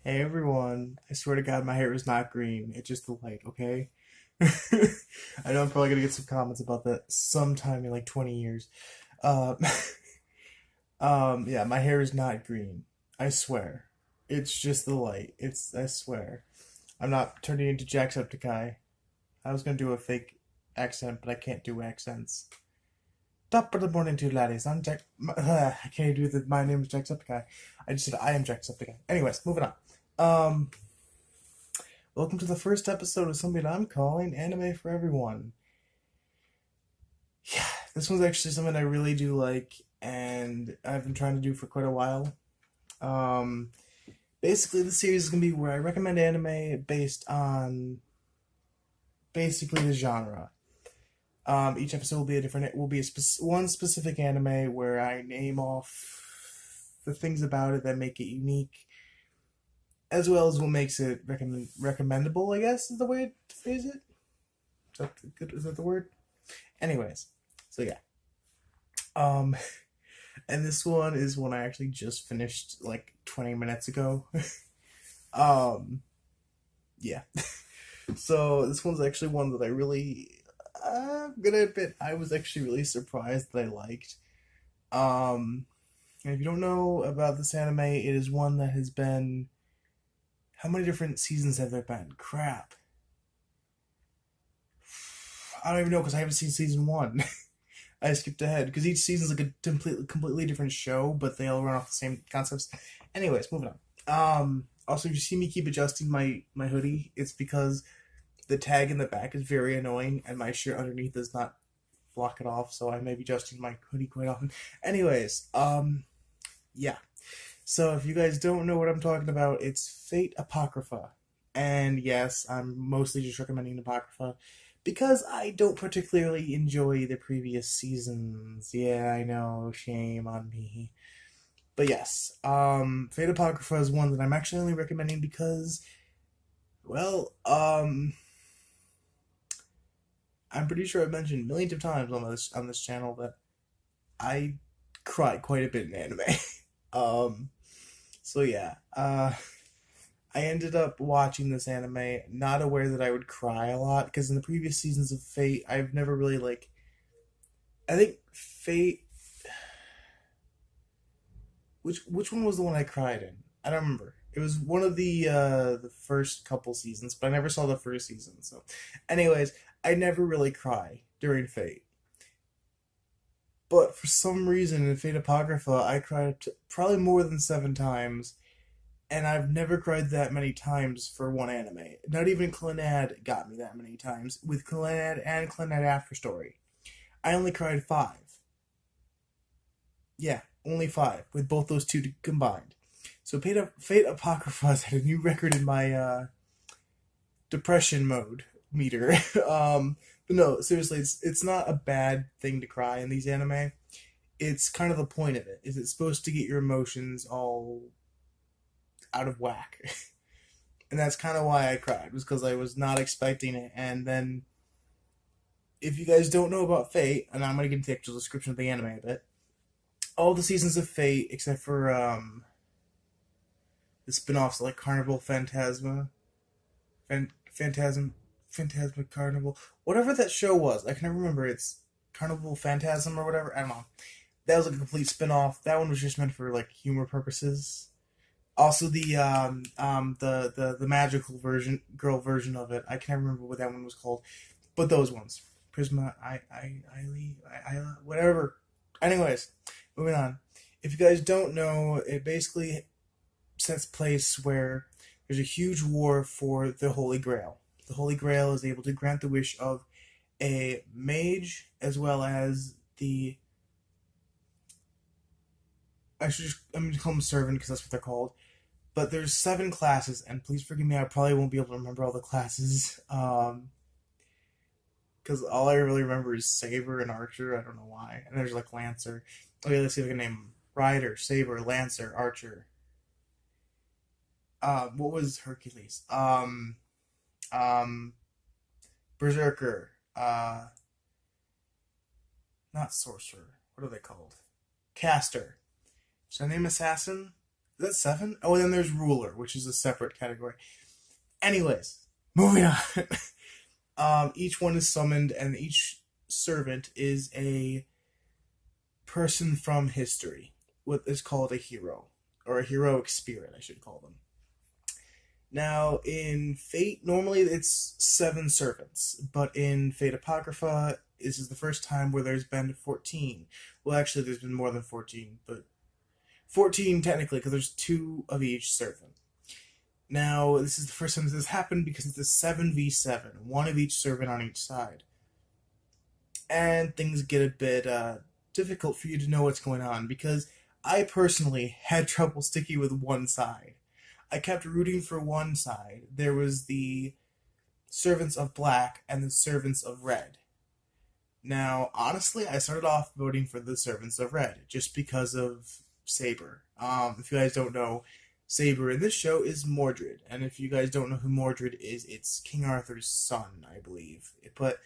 Hey everyone, I swear to God, my hair is not green. It's just the light, okay? I know I'm probably gonna get some comments about that sometime in like 20 years. Um, yeah, my hair is not green. I swear. It's just the light. I swear. I'm not turning into Jacksepticeye. I was gonna do a fake accent, but I can't do accents. Top of the morning to you, laddies. I'm Jack. I can't do the. My name is Jacksepticeye. I just said I am Jacksepticeye. Anyways, moving on. Um, Welcome to the first episode of something I'm calling Anime for Everyone. Yeah, this one's actually something I really do like, and I've been trying to do for quite a while. Um, Basically, the series is gonna be where I recommend anime based on basically the genre. Each episode will be a different. Will be one specific anime where I name off the things about it that make it unique, as well as what makes it recommendable. I guess is the way to phrase it. Is that the word? Anyways, so yeah. Um, and this one is one I actually just finished like 20 minutes ago. um, yeah. So this one's actually one that I really, I'm gonna admit, I was actually really surprised that I liked. Um, and if you don't know about this anime, it is one that has been. How many different seasons have there been? Crap. I don't even know because I haven't seen season one. I skipped ahead because each season's like a completely different show, but they all run off the same concepts. Anyways, moving on. Also, if you see me keep adjusting my hoodie, it's because the tag in the back is very annoying, and my shirt underneath does not block it off, so I may be adjusting my hoodie quite often. Anyways, yeah. So if you guys don't know what I'm talking about, it's Fate Apocrypha, and yes, I'm mostly just recommending Apocrypha because I don't particularly enjoy the previous seasons. Yeah, I know, shame on me. But yes, Fate Apocrypha is one that I'm actually only recommending because, well, I'm pretty sure I've mentioned millions of times on this channel that I cry quite a bit in anime. um, so yeah, I ended up watching this anime not aware that I would cry a lot because in the previous seasons of Fate, I've never really like. I think Fate. Which one was the one I cried in? I don't remember. It was one of the first couple seasons, but I never saw the first season. So, anyways, I never really cry during Fate. But for some reason in Fate Apocrypha, I cried probably more than 7 times, and I've never cried that many times for one anime. Not even Clannad got me that many times with Clannad and Clannad After Story. I only cried 5. Yeah, only 5 with both those two combined. So Fate Apocrypha has had a new record in my depression mode meter. But no, seriously, it's not a bad thing to cry in these anime. It's kind of the point of it. Is it's supposed to get your emotions all out of whack, and that's kind of why I cried. Was because I was not expecting it, and then if you guys don't know about Fate, and I'm gonna get into the actual description of the anime a bit. All the seasons of Fate, except for the spin-offs like Carnival Phantasma, Phantasm, Phantasma Carnival, whatever that show was. I can never remember. It's Carnival Phantasm or whatever. I don't know. That was like a complete spin-off. That one was just meant for like humor purposes. Also, the magical version of it. I can't remember what that one was called, but those ones, Prisma, whatever. Anyways, moving on. If you guys don't know, it basically sets place where there's a huge war for the Holy Grail. The Holy Grail is able to grant the wish of a mage as well as the. I'm gonna call them servant because that's what they're called. But there's 7 classes, and please forgive me, I probably won't be able to remember all the classes. Because all I really remember is Saber and Archer. I don't know why. And there's like Lancer. Okay, let's see if I can name them. Rider, Saber, Lancer, Archer. What was Hercules? Um, Berserker. Not Sorcerer. What are they called? Caster. Should I name Assassin? Is that 7? Oh, and then there's ruler, which is a separate category. Anyways, moving on. Each one is summoned, and each servant is a person from history. What is called a hero, or a heroic spirit, I should call them. Now, in Fate, normally it's 7 servants, but in Fate Apocrypha, this is the first time where there's been 14. Well, actually, there's been more than 14, but 14 technically, because there's 2 of each servant. Now, this is the first time this has happened because it's a 7v7, one of each servant on each side. And things get a bit difficult for you to know what's going on, because I personally had trouble sticking with one side. I kept rooting for one side. There was the servants of black and the servants of red. Now, honestly, I started off voting for the servants of red just because of Saber. If you guys don't know, Saber in this show is Mordred, and if you guys don't know who Mordred is, it's King Arthur's son, I believe. But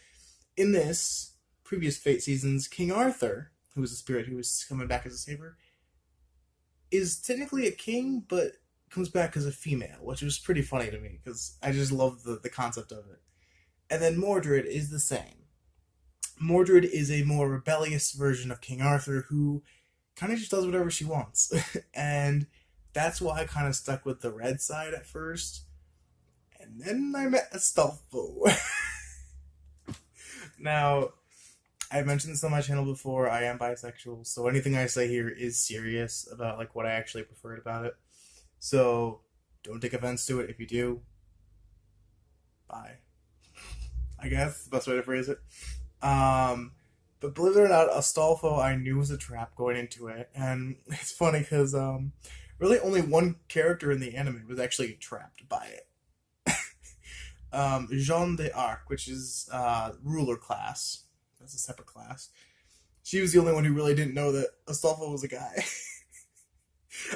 in this previous Fate seasons, King Arthur, who was a spirit who was coming back as a Saber, is technically a king, but comes back as a female, which was pretty funny to me because I just love the concept of it. And then Mordred is the same. Mordred is a more rebellious version of King Arthur who kind of just does whatever she wants. And that's why I kind of stuck with the red side at first. And then I met Astolfo. Now, I've mentioned this on my channel before, I am bisexual, so anything I say here is serious about like what I actually preferred about it. So, don't take offense to it. If you do, bye. I guess, the best way to phrase it. But believe it or not, Astolfo I knew was a trap going into it. And it's funny because really only one character in the anime was actually trapped by it. Jeanne d'Arc, which is ruler class. That's a separate class. She was the only one who really didn't know that Astolfo was a guy.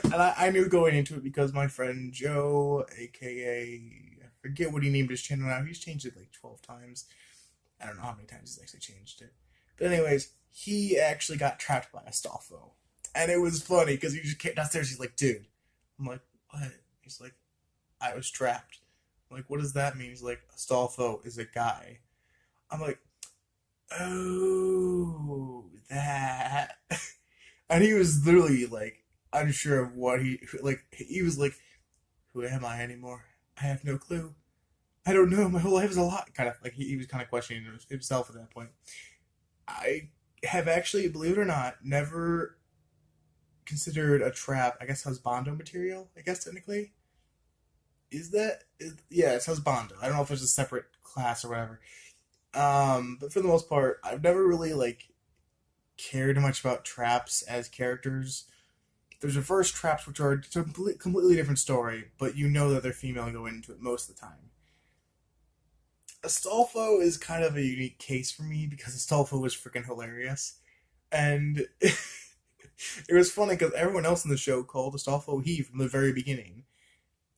And I knew going into it because my friend Joe, aka, I forget what he named his channel now, he's changed it like 12 times. I don't know how many times he's actually changed it. But anyways, he actually got trapped by Astolfo. And it was funny because he just came downstairs, he's like, dude. I'm like, what? He's like, I was trapped. I'm like, what does that mean? He's like, Astolfo is a guy. I'm like, oh, that. And he was literally like, unsure of what he was like, who am I anymore? I have no clue. I don't know. My whole life is a lot. Kind of like he was kind of questioning himself at that point. I have actually, believe it or not, never considered a trap, I guess, husbando material. I guess technically, yeah, it's husbando. I don't know if it's a separate class or whatever. But for the most part, I've never really like cared much about traps as characters. There's reverse traps, which are a completely different story, but you know that they're female going into it most of the time. Astolfo is kind of a unique case for me because Astolfo was freaking hilarious. And it was funny because everyone else in the show called Astolfo he from the very beginning.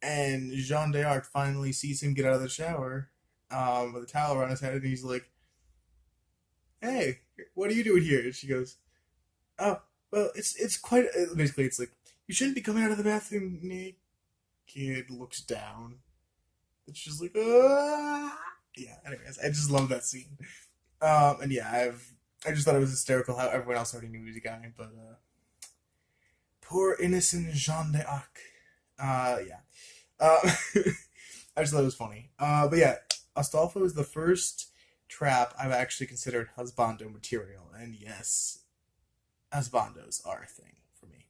And Jeanne d'Arc finally sees him get out of the shower with a towel around his head, and he's like, hey, what are you doing here? And she goes, oh, well, it's quite, basically, it's like, you shouldn't be coming out of the bathroom naked, looks down. And she's like, ah. Yeah, anyways, I just love that scene. And yeah, I just thought it was hysterical how everyone else already knew he was a guy, but, poor innocent Jeanne d'Arc. Yeah. I just thought it was funny. But yeah, Astolfo is the first trap I've actually considered husbando material, and yes, husbandos are a thing for me.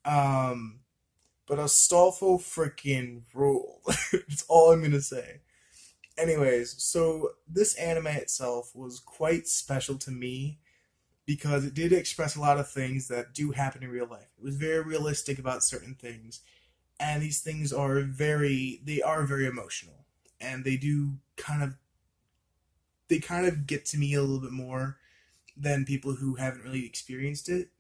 But Astolfo freaking ruled. That's all I'm gonna say. Anyways, so this anime itself was quite special to me because it did express a lot of things that do happen in real life. It was very realistic about certain things, and these things are very emotional, and they kind of get to me a little bit more than people who haven't really experienced it.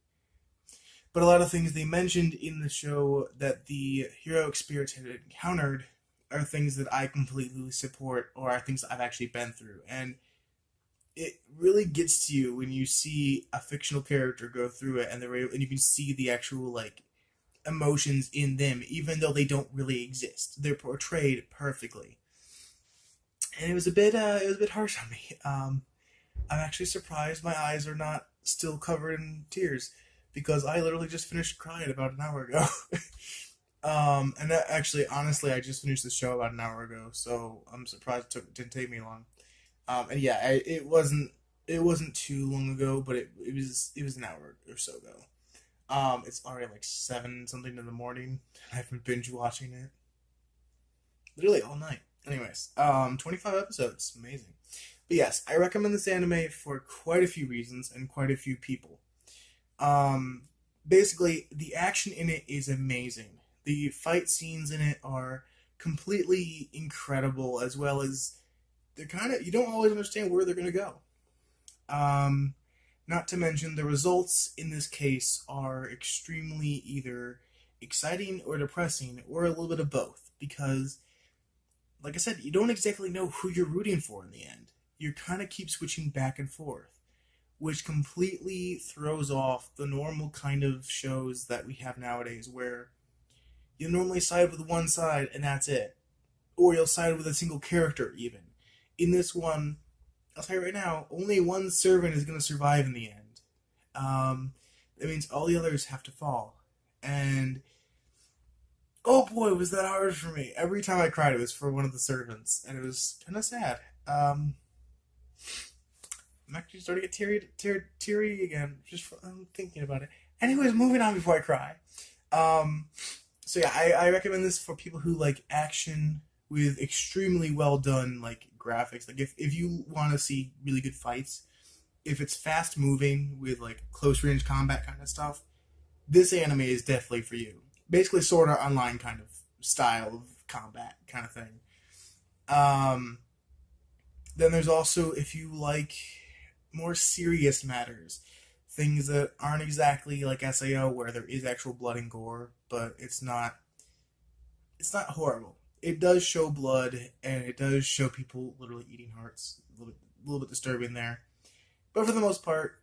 But a lot of things they mentioned in the show that the heroic spirits had encountered are things that I completely support, or are things that I've actually been through. And it really gets to you when you see a fictional character go through it, and and you can see the actual like emotions in them, even though they don't really exist. They're portrayed perfectly, and it was a bit harsh on me. I'm actually surprised my eyes are not still covered in tears because I literally just finished crying about an hour ago. And that actually, honestly, I just finished the show about an hour ago, so I'm surprised it didn't take me long. And yeah, it wasn't too long ago, but it was an hour or so ago. It's already like 7 something in the morning. I've been binge watching it literally all night. Anyways, 25 episodes, amazing. But yes, I recommend this anime for quite a few reasons and quite a few people. Um, Basically, the action in it is amazing. The fight scenes in it are completely incredible, as well as they're kind of, you don't always understand where they're going to go. Um, Not to mention, the results in this case are extremely either exciting or depressing, or a little bit of both, because, like I said, you don't exactly know who you're rooting for in the end. You kind of keep switching back and forth, which completely throws off the normal kind of shows that we have nowadays, where you normally side with one side and that's it, or you'll side with a single character even. In this one, I'll tell you right now, only one servant is going to survive in the end. That means all the others have to fall. And oh boy, was that hard for me. Every time I cried, it was for one of the servants, and it was kind of sad. I'm actually starting to get teary again, just from thinking about it. Anyways, moving on before I cry. Um, so yeah, I recommend this for people who like action with extremely well done like graphics. Like if you want to see really good fights, if it's fast moving with like close range combat kind of stuff, this anime is definitely for you. Basically, Sword Art Online kind of style of combat kind of thing. Um, then there's also, if you like more serious matters, things that aren't exactly like SAO where there is actual blood and gore, but it's not horrible. It does show blood, and it does show people literally eating hearts. A little bit disturbing there, but for the most part,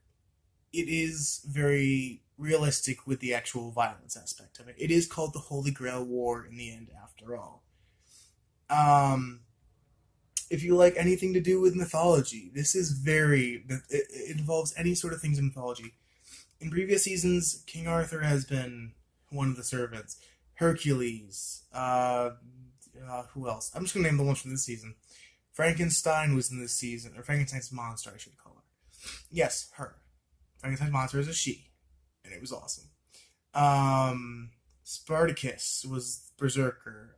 it is very realistic with the actual violence aspect of it. It is called the Holy Grail War in the end, after all. Um, if you like anything to do with mythology, this is it involves any sort of things in mythology. In previous seasons, King Arthur has been one of the servants. Hercules, who else? I'm just gonna name the ones from this season. Frankenstein was in this season, or Frankenstein's monster, I should call her. Yes, her. Frankenstein's monster is a she, and it was awesome. Spartacus was Berserker.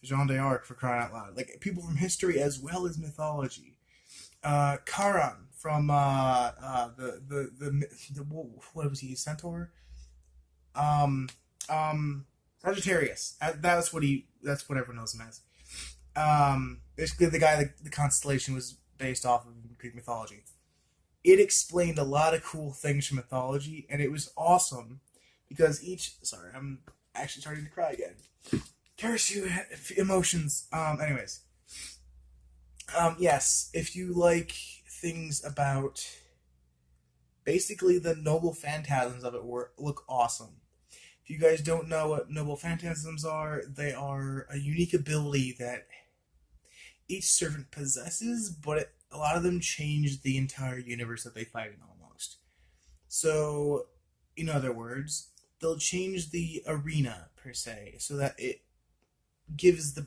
Jean d'Arc, for crying out loud. Like, people from history as well as mythology. Charon from the what was he, Centaur? Um, Sagittarius. That's what everyone knows him as. Basically the guy that the constellation was based off of Greek mythology. It explained a lot of cool things from mythology, and it was awesome because sorry, I'm actually starting to cry again. Curse you, emotions. Yes, if you like things about basically the noble phantasms of it look awesome. If you guys don't know what noble phantasms are, they are a unique ability that each servant possesses, but a lot of them change the entire universe that they fight in almost. So, in other words, they'll change the arena per se, so that it gives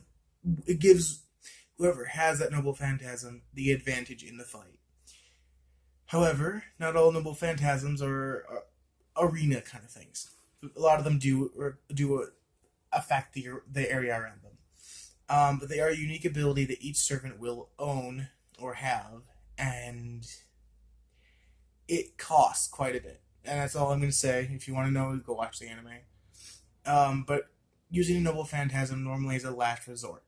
whoever has that noble phantasm the advantage in the fight. However, not all noble phantasms are arena kind of things. A lot of them do affect the area around them. But they are a unique ability that each servant will own or have, and it costs quite a bit. And that's all I'm going to say. If you want to know, go watch the anime. But using a noble phantasm normally is a last resort.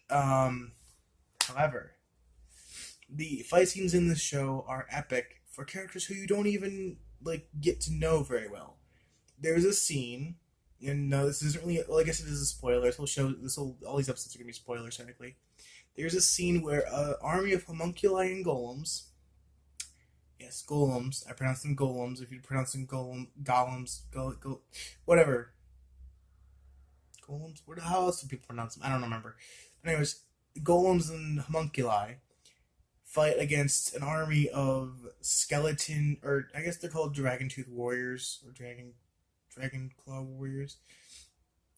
However, the fight scenes in this show are epic for characters who you don't even get to know very well. There's a scene, and no, this isn't really. Well, I guess it is a spoiler. All these episodes are gonna be spoilers technically. There's a scene where an army of homunculi and golems Yes, golems. I pronounce them golems. If you pronounce them golems, whatever. Golems? How else do people pronounce them? I don't remember. But anyways, golems and homunculi fight against an army of skeleton, or I guess they're called dragon tooth warriors, or dragon claw warriors.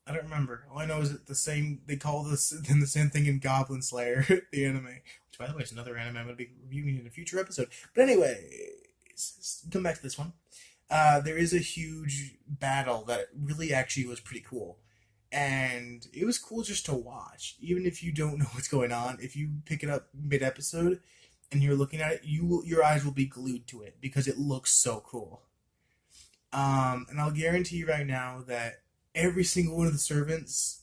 I don't remember. All I know is that the same they call this the same thing in Goblin Slayer, the anime, which by the way is another anime I'm going to be reviewing in a future episode. But anyway, come back to this one. There is a huge battle that really actually was pretty cool, and it was cool just to watch, even if you don't know what's going on. If you pick it up mid episode and you're looking at it, your eyes will be glued to it because it looks so cool. And I'll guarantee you right now that every single one of the servants,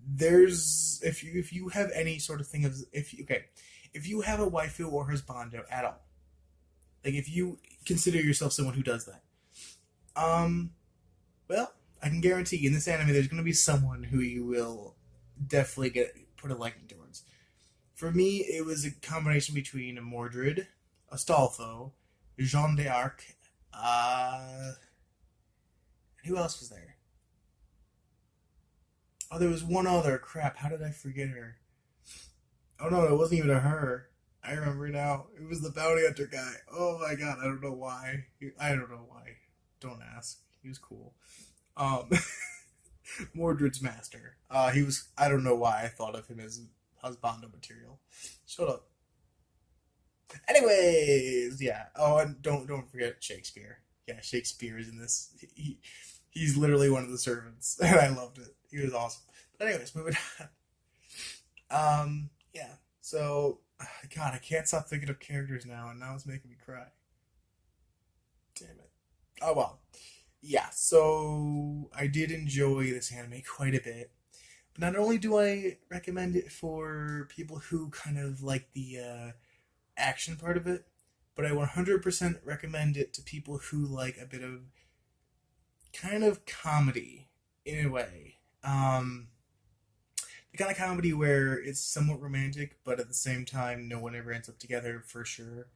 there's if you have any sort of thing of if you have a waifu or husbando at all, like if you consider yourself someone who does that, well, I can guarantee you in this anime there's going to be someone who you will definitely put a liking towards. For me, it was a combination between Mordred, Astolfo, Jeanne d'Arc, who else was there? Oh, there was one other. Crap, how did I forget her? Oh no, it wasn't even a her. I remember now. It was the bounty hunter guy. Oh my god, I don't know why. I don't know why. Don't ask. He was cool. Um, Mordred's master. He was. I don't know why I thought of him as husbando material. Shut up. Anyways, yeah. Oh, and don't forget Shakespeare. Yeah, Shakespeare is in this. He's literally one of the servants, and I loved it. He was awesome. But anyways, moving on. Yeah. So, God, I can't stop thinking of characters now, and now it's making me cry. Damn it. Oh well. Yeah. So I did enjoy this anime quite a bit. But not only do I recommend it for people who kind of like the action part of it, but I 100% recommend it to people who like a bit of kind of comedy in a way. The kind of comedy where it's somewhat romantic, but at the same time, no one ever ends up together for sure.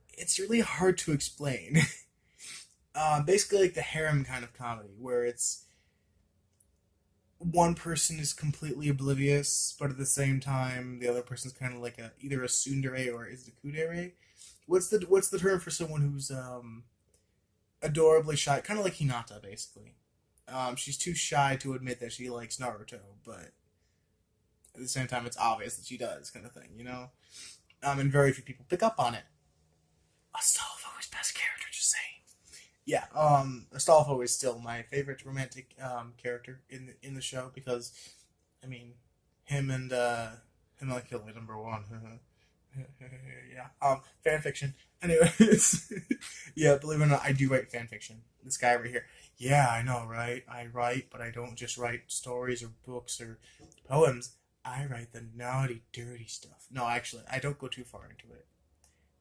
It's really hard to explain. Basically, like the harem kind of comedy, where it's one person is completely oblivious, but at the same time, the other person's kind of like either a tsundere or is it a kudere? What's the term for someone who's adorably shy, kind of like Hinata, basically. She's too shy to admit that she likes Naruto, but at the same time, it's obvious that she does, kind of thing, you know? And very few people pick up on it. Astolfo is best character, just saying. Yeah, Astolfo is still my favorite romantic character in the show because, I mean, him and Killer number one. Yeah. Fan fiction. Anyways, yeah, believe it or not, I do write fan fiction. This guy over here. Yeah, I know, right? I write, but I don't just write stories or books or poems. I write the naughty, dirty stuff. No, actually, I don't go too far into it.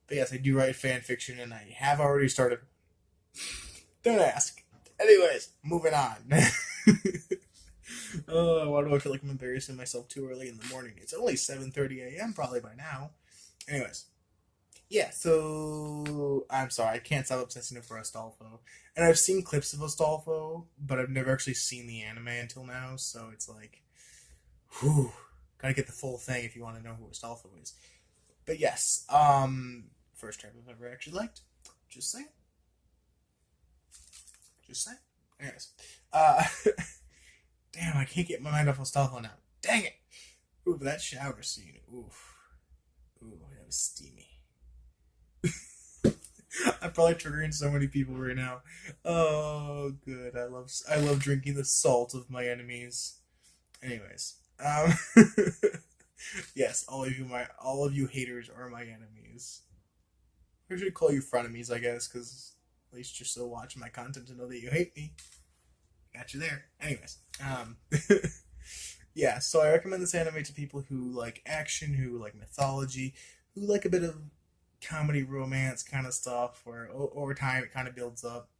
But yes, I do write fan fiction, and I have already started. Don't ask. Anyways, moving on. Oh, why do I feel like I'm embarrassing myself too early in the morning? It's only 7:30 a.m. probably by now. Anyways. Yeah, so I'm sorry, I can't stop obsessing over Astolfo. And I've seen clips of Astolfo, but I've never actually seen the anime until now, so it's like, whew, gotta get the full thing if you want to know who Astolfo is. But yes, first type I've ever actually liked. Just saying. Just saying. Anyways, damn, I can't get my mind off Astolfo now. Dang it! Ooh, but that shower scene, oof. Ooh, that was steamy. I'm probably triggering so many people right now. Oh, good. I love drinking the salt of my enemies. Anyways, yes, all of you haters are my enemies. I should call you frenemies, I guess, because at least you're still watching my content to know that you hate me. Got you there. Anyways, yeah. So I recommend this anime to people who like action, who like mythology, who like a bit of comedy romance kind of stuff where over time it kind of builds up,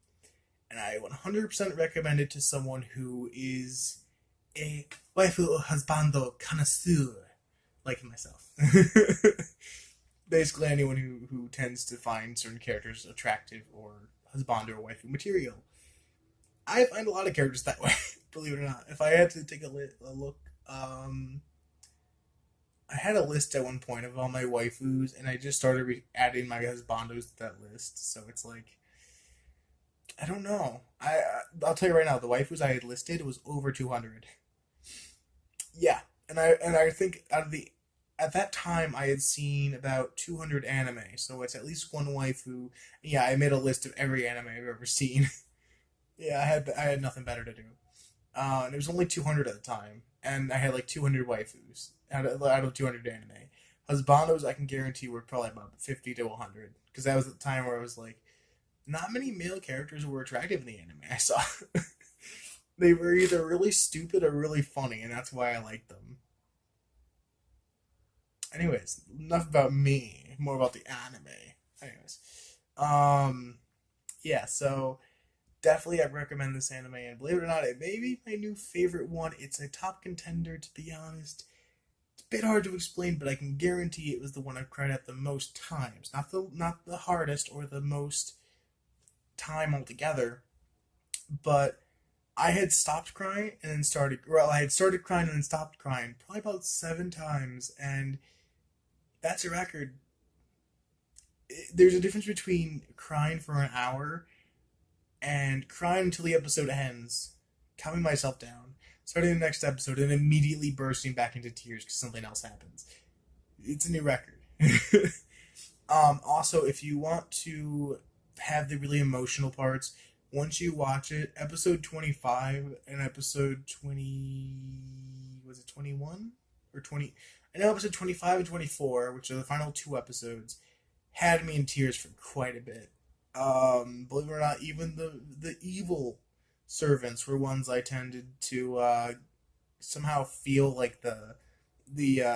and I 100% recommend it to someone who is a waifu or husbando connoisseur like myself. basically anyone who tends to find certain characters attractive or husband or waifu material. I find a lot of characters that way, believe it or not. If I had to take a look, I had a list at one point of all my waifus, and I just started adding my husbandos to that list. So it's like, I don't know. I'll tell you right now, the waifus I had listed was over 200. Yeah, and I think out of the at that time I had seen about 200 anime, so it's at least one waifu. Yeah, I made a list of every anime I've ever seen. Yeah, I had nothing better to do. And it was only 200 at the time, and I had like 200 waifus out of 200 anime. Husbandos, I can guarantee, were probably about 50 to 100, because that was the time where I was like, not many male characters were attractive in the anime I saw. They were either really stupid or really funny, and that's why I liked them. Anyways, enough about me, more about the anime. Anyways, um, yeah, so definitely I recommend this anime, and believe it or not, it may be my new favorite one. It's a top contender, to be honest. It's a bit hard to explain, but I can guarantee it was the one I've cried at the most times. Not the hardest or the most time altogether, but I had stopped crying and then started. Well, I had started crying and then stopped crying probably about 7 times, and that's a record. There's a difference between crying for an hour and crying until the episode ends, calming myself down, starting the next episode, and immediately bursting back into tears because something else happens. It's a new record. Also, if you want to have the really emotional parts, once you watch it, episode 25 and episode 20, was it 21 or 20? I know episode 25 and 24, which are the final 2 episodes, had me in tears for quite a bit. Believe it or not, even the evil servants were ones I tended to somehow feel like the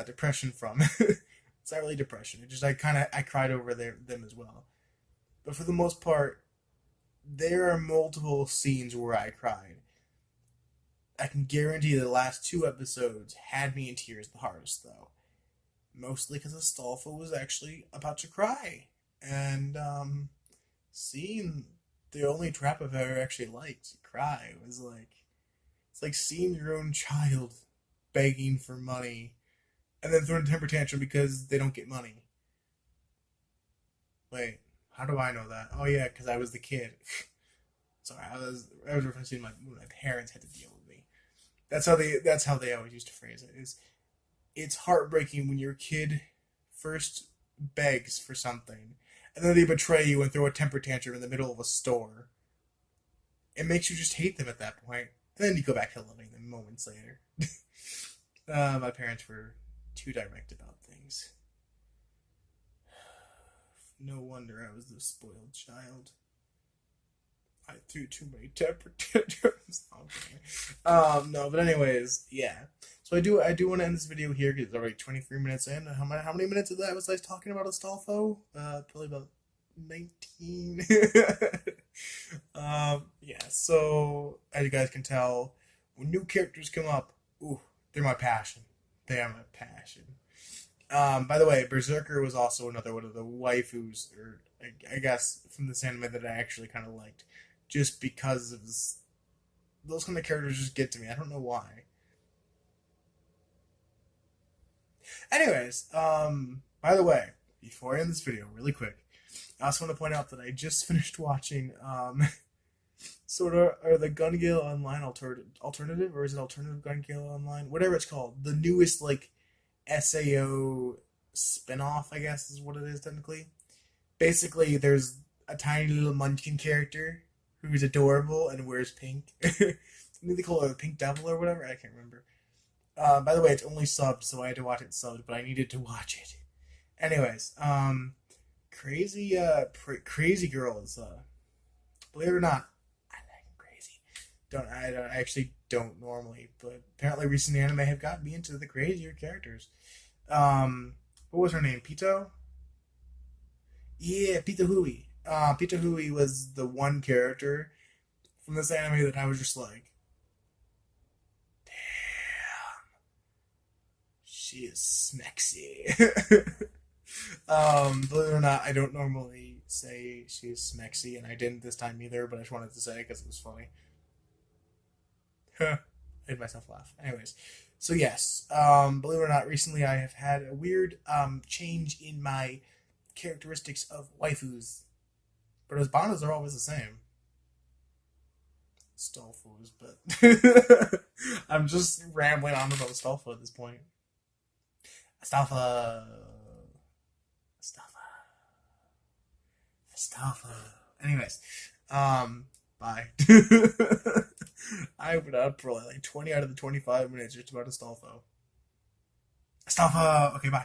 depression from. It's not really depression. It just I cried over them as well. But for the most part, there are multiple scenes where I cried. I can guarantee the last 2 episodes had me in tears the hardest, though. Mostly because Astolfo was actually about to cry. And, seeing the only trap I've ever actually liked cry was like, it's like seeing your own child begging for money and then throwing a temper tantrum because they don't get money. Wait, how do I know that? Oh yeah, because I was the kid. Sorry, I was referencing when my parents had to deal with me. That's how they always used to phrase it. It's heartbreaking when your kid first begs for something, and then they betray you and throw a temper tantrum in the middle of a store. It makes you just hate them at that point. And then you go back to loving them moments later. My parents were too direct about things. No wonder I was the spoiled child. I threw too many temper tantrums. Okay. No, but anyways, yeah. So I do want to end this video here because it's already 23 minutes in. How many minutes of that was I talking about Astolfo? Probably about 19. Yeah. So as you guys can tell, when new characters come up, ooh, they're my passion. They are my passion. By the way, Berserker was also another one of the waifus, or I guess from this anime that I actually kind of liked, just because of those kind of characters just get to me. I don't know why. Anyways, by the way, before I end this video, really quick, I also want to point out that I just finished watching sort of or the Gun Gale Online alternative, or is it alternative Gun Gale Online, whatever it's called, the newest like SAO spinoff, I guess is what it is technically. Basically, there's a tiny little munchkin character who's adorable and wears pink. I think they call her the Pink Devil or whatever. I can't remember. By the way, it's only subbed, so I had to watch it subbed, but I needed to watch it. Anyways, crazy girls. Believe it or not, I like crazy. I actually don't normally, but apparently recent anime have got me into the crazier characters. What was her name? Pito? Yeah, Pito Hui. Pito Hui was the one character from this anime that I was just like, damn, she is smexy. Believe it or not, I don't normally say she's smexy, and I didn't this time either, but I just wanted to say because it was funny. I made myself laugh. Anyways, so yes, believe it or not, recently I have had a weird change in my characteristics of waifus, but as bandas are always the same. Astolfos, but I'm just rambling on about Astolfo at this point. Astolfo, Astolfo, Astolfo. Anyways, bye. I would out probably like 20 out of the 25 minutes just about Astolfo. Astolfo. Okay, bye.